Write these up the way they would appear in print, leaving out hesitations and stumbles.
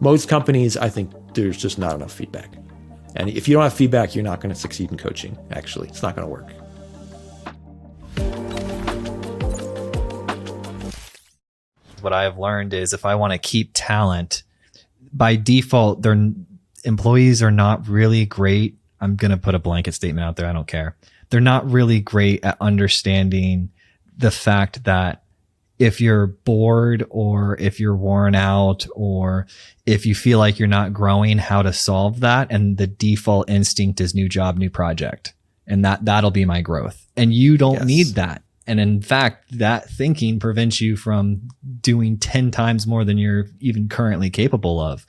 Most companies, I think there's just not enough feedback. And if you don't have feedback, you're not going to succeed in coaching, actually. It's not going to work. What I've learned is if I want to keep talent, by default, their employees are not really great. I'm going to put a blanket statement out there. I don't care. They're not really great at understanding the fact that if you're bored or if you're worn out or if you feel like you're not growing, how to solve that. And the default instinct is new job, new project. And that'll be my growth. And you don't need that. And in fact, that thinking prevents you from doing 10 times more than you're even currently capable of.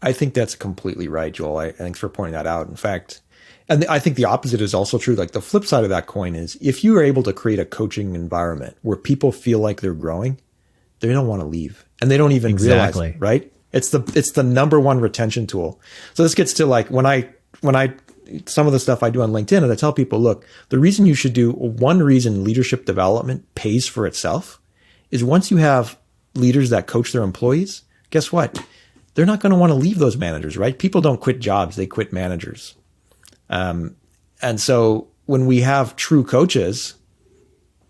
I think that's completely right, Joel. Thanks for pointing that out. In fact, and I think the opposite is also true. Like the flip side of that coin is if you are able to create a coaching environment where people feel like they're growing, they don't want to leave and they don't even realize it, right? It's the number one retention tool. So this gets to like when I some of the stuff I do on LinkedIn, and I tell people, look, the reason you should do one reason leadership development pays for itself is once you have leaders that coach their employees, guess what? They're not going to want to leave those managers, right? People don't quit jobs, they quit managers. And so when we have true coaches,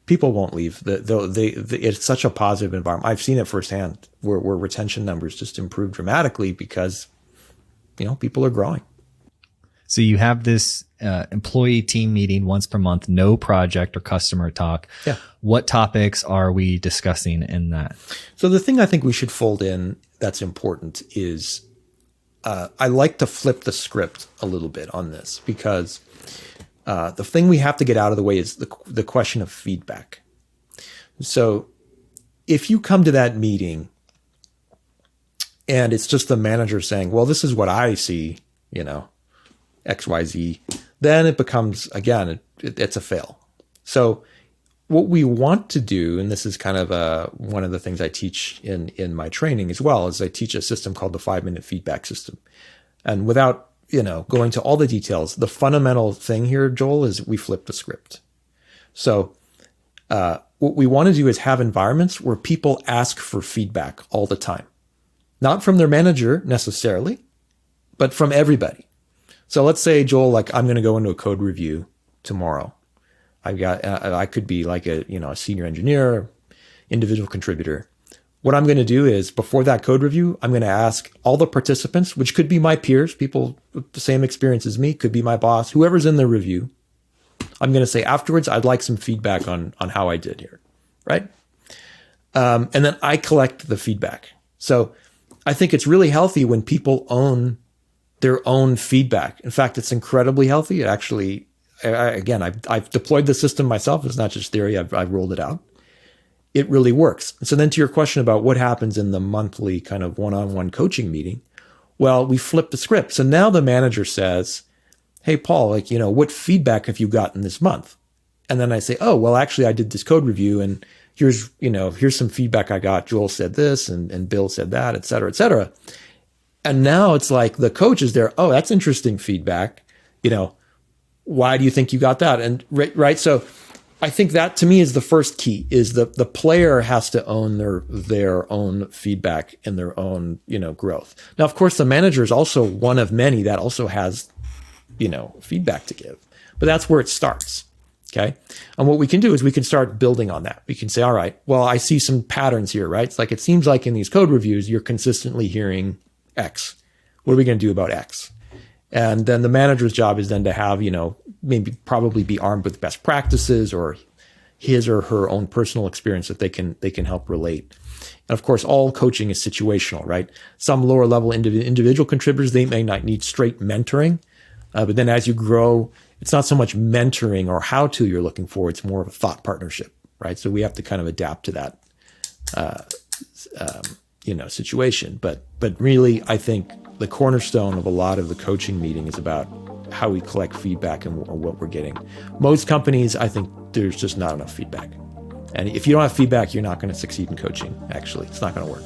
people won't leave. It's such a positive environment. I've seen it firsthand where retention numbers just improve dramatically because, people are growing. So you have this employee team meeting once per month, no project or customer talk. Yeah. What topics are we discussing in that? So the thing I think we should fold in that's important is I like to flip the script a little bit on this because the thing we have to get out of the way is the question of feedback. So if you come to that meeting and it's just the manager saying, well, this is what I see, XYZ, then it becomes, again, it's a fail. So what we want to do, and this is kind of one of the things I teach in my training as well, is I teach a system called the 5-minute feedback system. And without, going to all the details, the fundamental thing here, Joel, is we flip the script. So what we want to do is have environments where people ask for feedback all the time. Not from their manager necessarily, but from everybody. So let's say, Joel, like I'm going to go into a code review tomorrow. I could be like a senior engineer, individual contributor. What I'm going to do is before that code review, I'm going to ask all the participants, which could be my peers, people with the same experience as me, could be my boss, whoever's in the review. I'm going to say afterwards, I'd like some feedback on how I did here, right? And then I collect the feedback. So I think it's really healthy when people own their own feedback. In fact, it's incredibly healthy. It actually, I've deployed the system myself. It's not just theory. I've rolled it out. It really works. And so then to your question about what happens in the monthly kind of one-on-one coaching meeting, well, we flip the script. So now the manager says, hey, Paul, what feedback have you gotten this month? And then I say, oh, well, actually, I did this code review and here's some feedback I got. Joel said this and Bill said that, et cetera, et cetera. And now it's like the coach is there. Oh, that's interesting feedback. Why do you think you got that? And right. So I think that to me is the first key is the player has to own their own feedback and their own, growth. Now, of course, the manager is also one of many that also has, feedback to give, but that's where it starts. Okay. And what we can do is we can start building on that. We can say, all right, well, I see some patterns here, right? It's like, it seems like in these code reviews, you're consistently hearing X. What are we going to do about X? And then the manager's job is then to have, probably be armed with best practices or his or her own personal experience that they can help relate. And of course, all coaching is situational, right? Some lower level individual contributors, they may not need straight mentoring. But then as you grow, it's not so much mentoring or how to you're looking for, it's more of a thought partnership, right? So we have to kind of adapt to that, situation. But really, I think the cornerstone of a lot of the coaching meeting is about how we collect feedback and what we're getting. Most companies, I think there's just not enough feedback. And if you don't have feedback, you're not going to succeed in coaching, actually. It's not going to work.